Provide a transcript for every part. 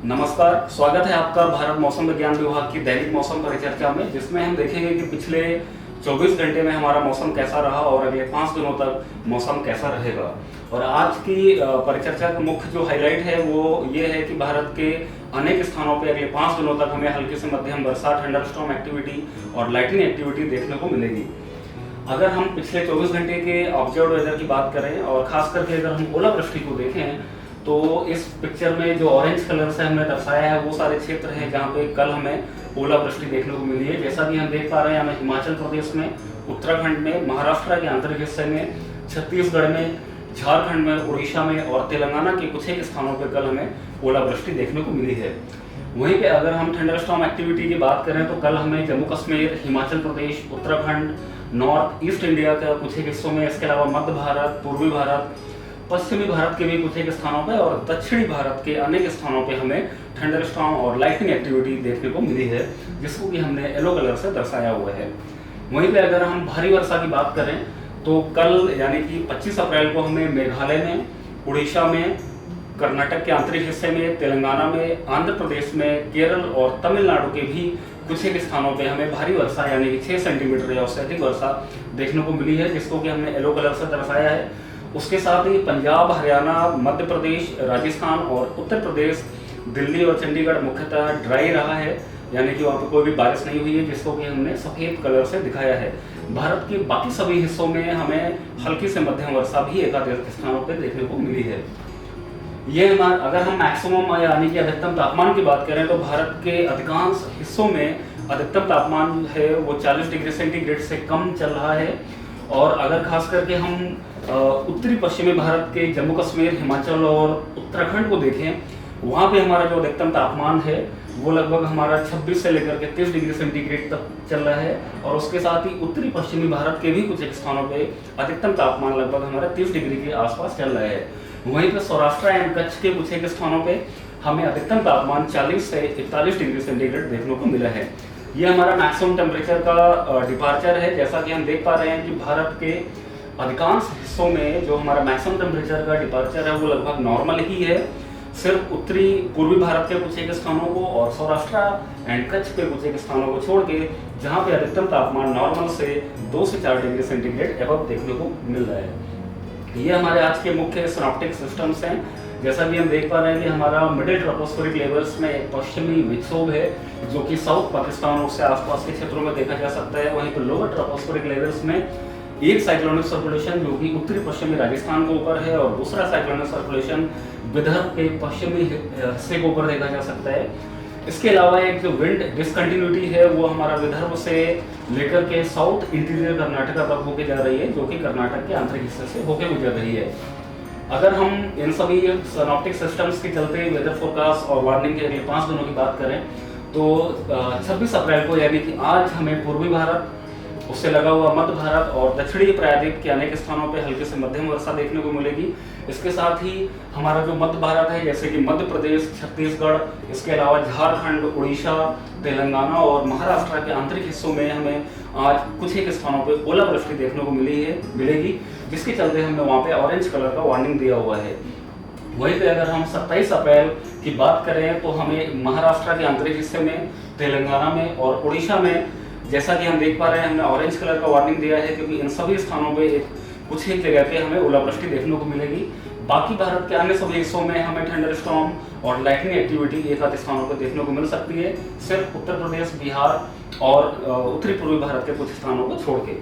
नमस्कार, स्वागत है आपका भारत मौसम विज्ञान विभाग की दैनिक मौसम परिचर्चा में, जिसमें हम देखेंगे कि पिछले 24 घंटे में हमारा मौसम कैसा रहा और अगले 5 दिनों तक मौसम कैसा रहेगा। और आज की परिचर्चा का मुख्य जो हाईलाइट है वो ये है कि भारत के अनेक स्थानों पे अगले 5 दिनों तक हमें हल्की से मध्यम वर्षा, थंडरस्टॉर्म एक्टिविटी और लाइटनिंग एक्टिविटी देखने को मिलेगी। अगर हम पिछले 24 घंटे के ऑब्जर्व वेदर की बात करें और खास करके अगर हम ओलावृष्टि को देखें तो इस पिक्चर में जो ऑरेंज कलर से हमने दर्शाया है वो सारे क्षेत्र हैं जहाँ पे कल हमें ओलावृष्टि देखने को मिली है। जैसा कि हम देख पा रहे हैं, हमें हिमाचल प्रदेश में, उत्तराखंड में, महाराष्ट्र के आंतरिक हिस्से में, छत्तीसगढ़ में, झारखंड में, उड़ीसा में और तेलंगाना के कुछ एक स्थानों पर कल हमें ओलावृष्टि देखने को मिली है। वहीं पे अगर हम थंडरस्टॉर्म एक्टिविटी की बात करें तो कल हमें Jammu Kashmir, Himachal Pradesh, Uttarakhand, north east India का कुछ एक हिस्सों में, इसके अलावा मध्य भारत, पूर्वी भारत, पश्चिमी भारत के भी कुछ एक स्थानों पे और दक्षिणी भारत के अनेक स्थानों पे हमें थंडरस्टॉर्म और लाइटनिंग एक्टिविटी देखने को मिली है, जिसको कि हमने येलो कलर से दर्शाया हुआ है। वहीं पे अगर हम भारी वर्षा की बात करें तो कल यानी कि 25 अप्रैल को हमें मेघालय में, उड़ीसा में, कर्नाटक के आंतरिक हिस्से में, तेलंगाना में, आंध्र प्रदेश में, केरल और तमिलनाडु के भी कुछ एक स्थानों पे हमें भारी वर्षा यानी कि 6 सेंटीमीटर या उससे अधिक वर्षा देखने को मिली है, जिसको कि हमने येलो कलर से दर्शाया है। उसके साथ ही पंजाब, हरियाणा, मध्य प्रदेश, राजस्थान और उत्तर प्रदेश, दिल्ली और चंडीगढ़ मुख्यतः ड्राई रहा है, यानी कि वहाँ पे कोई भी बारिश नहीं हुई है, जिसको कि हमने सफेद कलर से दिखाया है। भारत के बाकी सभी हिस्सों में हमें हल्की से मध्यम वर्षा भी एकाध स्थानों पर देखने को मिली है। ये अगर हम मैक्सिमम यानी कि अधिकतम तापमान की बात करें तो भारत के अधिकांश हिस्सों में अधिकतम तापमान है वो 40 डिग्री सेंटीग्रेड से कम चल रहा है। और अगर खास करके हम उत्तरी पश्चिमी भारत के जम्मू कश्मीर, हिमाचल और उत्तराखंड को देखें, वहाँ पे हमारा जो अधिकतम तापमान है वो लगभग हमारा 26 से लेकर के 30 डिग्री सेंटीग्रेड तक चल रहा है। और उसके साथ ही उत्तरी पश्चिमी भारत के भी कुछ एक स्थानों पे अधिकतम तापमान लगभग हमारा 30 डिग्री के आसपास चल रहा है। वहीं पर सौराष्ट्र एंड कच्छ के कुछ एक स्थानों पे हमें अधिकतम तापमान 40 से 41 डिग्री सेंटीग्रेड देखने को मिला है। ये हमारा मैक्सिमम टेम्परेचर का डिपार्चर है। जैसा कि हम देख पा रहे हैं कि भारत के अधिकांश हिस्सों में जो हमारा मैक्सिमम टेम्परेचर का डिपार्चर है वो लगभग नॉर्मल ही है। सिर्फ उत्तरी पूर्वी भारत के कुछ एक स्थानों को और सौराष्ट्र एंड कच्छ के कुछ एक स्थानों को छोड़ के जहाँ पे अधिकतम तापमान नॉर्मल से 2 से 4 डिग्री सेंटीग्रेड एबव देखने को मिल रहा है। ये हमारे आज के मुख्य सिनॉप्टिक सिस्टम्स हैं। जैसा कि हम देख पा रहे हैं कि हमारा मिडिल ट्रोपोस्फेरिक लेवल्स में एक पश्चिमी विक्षोभ है जो कि साउथ पाकिस्तान और उससे आसपास के क्षेत्रों में देखा जा सकता है। वहीं पर लोअर ट्रोपोस्फेरिक लेवल्स में एक साइक्लोनिक सर्कुलेशन जो कि उत्तरी पश्चिमी राजस्थान के ऊपर है और दूसरा साइक्लोनिक सर्कुलेशन विदर्भ के पश्चिमी हिस्से के ऊपर देखा जा सकता है। इसके अलावा एक जो विंड डिसकंटिन्यूटी है वो हमारा विदर्भ से लेकर के साउथ इंटीरियर कर्नाटक तक होके जा रही है, जो कि कर्नाटक के आंतरिक हिस्से से होके गुजर रही है। अगर हम इन सभी सिनॉप्टिक सिस्टम्स के चलते वेदर फोरकास्ट और वार्निंग के अगले 5 दिनों की बात करें तो 26 अप्रैल को यानी कि आज हमें पूर्वी भारत, उससे लगा हुआ मध्य भारत और दक्षिणी प्रायद्वीप के अनेक स्थानों पर हल्की से मध्यम वर्षा देखने को मिलेगी। इसके साथ ही हमारा जो मध्य भारत है जैसे कि मध्य प्रदेश, छत्तीसगढ़, इसके अलावा झारखंड, उड़ीसा, तेलंगाना और महाराष्ट्र के आंतरिक हिस्सों में हमें आज कुछ एक स्थानों पे ओलावृष्टि देखने को मिलेगी, जिसके चलते हमने वहाँ पे ऑरेंज कलर का वार्निंग दिया हुआ है। वहीं पे अगर हम 27 अप्रैल की बात करें तो हमें महाराष्ट्र के आंतरिक हिस्से में, तेलंगाना में और उड़ीसा में, जैसा कि हम देख पा रहे हैं, हमने ऑरेंज कलर का वार्निंग दिया है क्योंकि इन सभी स्थानों पे कुछ एक जगह पे हमें ओलावृष्टि देखने को मिलेगी। बाकी भारत के अन्य सभी हिस्सों में हमें थंडरस्टॉर्म और लाइटनिंग एक्टिविटी एक आध स्थानों पर देखने को मिल सकती है, सिर्फ उत्तर प्रदेश, बिहार और उत्तरी पूर्वी भारत के कुछ स्थानों को छोड़ के।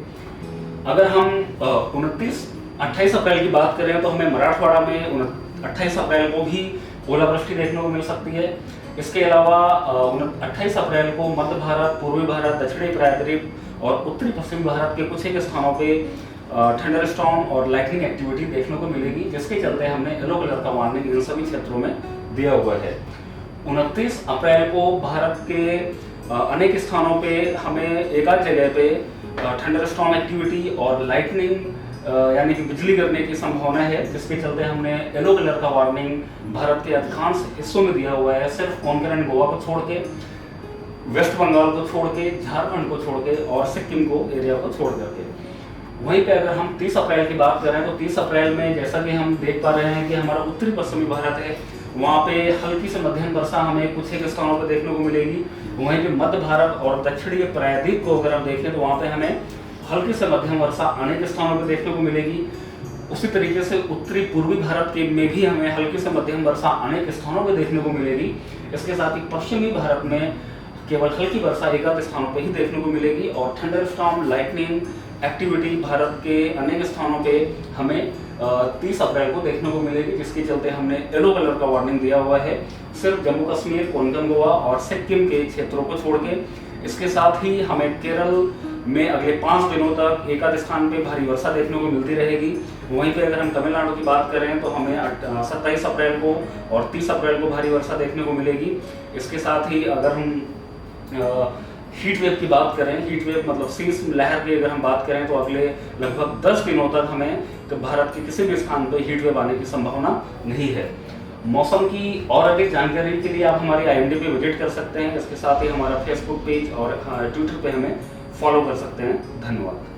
अगर हम 28 अप्रैल की बात करें तो हमें मराठवाड़ा में 28 अप्रैल को भी ओलावृष्टि देखने को मिल सकती है। इसके अलावा 28 अप्रैल को मध्य भारत, पूर्वी भारत, दक्षिणी प्रायद्वीप और उत्तरी पश्चिमी भारत के कुछ एक स्थानों पे थंडरस्टॉर्म और लाइटनिंग एक्टिविटी देखने को मिलेगी, जिसके चलते हमने येलो कलर का वार्निंग इन सभी क्षेत्रों में दिया हुआ है। 29 अप्रैल को भारत के अनेक स्थानों पे हमें एक आध जगह पे थंडरस्टॉर्म एक्टिविटी और लाइटनिंग यानी कि बिजली गिरने की संभावना है, जिसके चलते हमने येलो कलर का वार्निंग भारत के अधिकांश हिस्सों में दिया हुआ है, सिर्फ कोंकण एंड गोवा को छोड़ के, वेस्ट बंगाल को छोड़ के, झारखंड को छोड़ के और सिक्किम को एरिया को छोड़ करके। वहीं पे अगर हम 30 अप्रैल की बात करें तो 30 अप्रैल में जैसा कि हम देख पा रहे हैं कि हमारा उत्तरी पश्चिमी भारत है वहाँ पे हल्की से मध्यम वर्षा हमें कुछ एक स्थानों पर देखने को मिलेगी। वहीं पे मध्य भारत और दक्षिणीय प्रायद्वीप को अगर हम देखें तो वहाँ पे हमें हल्की से मध्यम वर्षा अनेक स्थानों पर देखने को मिलेगी। उसी तरीके से उत्तरी पूर्वी भारत के में भी हमें हल्की से मध्यम वर्षा अनेक स्थानों पर देखने को मिलेगी। इसके साथ ही पश्चिमी भारत में केवल हल्की वर्षा एकाध स्थानों पर ही देखने को मिलेगी और thunder storm, lightning activity Bharat के अनेक स्थानों पे हमें 30 अप्रैल को देखने को मिलेगी, जिसके चलते हमने येलो कलर का वार्निंग दिया हुआ है सिर्फ जम्मू कश्मीर, कोंकण, गोवा और सिक्किम के क्षेत्रों को छोड़ के। इसके साथ ही हमें केरल में अगले 5 दिनों तक एकाध स्थान पे भारी वर्षा देखने को मिलती रहेगी। वहीं पे अगर हम तमिलनाडु की बात करें तो हमें 27 अप्रैल को और 30 अप्रैल को भारी वर्षा देखने को मिलेगी। इसके साथ ही अगर हम हीट वेव की बात करें, हीट वेव मतलब शीत लहर की अगर हम बात करें तो अगले लगभग 10 दिनों तक हमें तो भारत के किसी भी स्थान पर हीट वेव आने की संभावना नहीं है। मौसम की और अधिक जानकारी के लिए आप हमारी IMD पे विजिट कर सकते हैं। इसके साथ ही हमारा फेसबुक पेज और ट्विटर पे हमें फॉलो कर सकते हैं। धन्यवाद।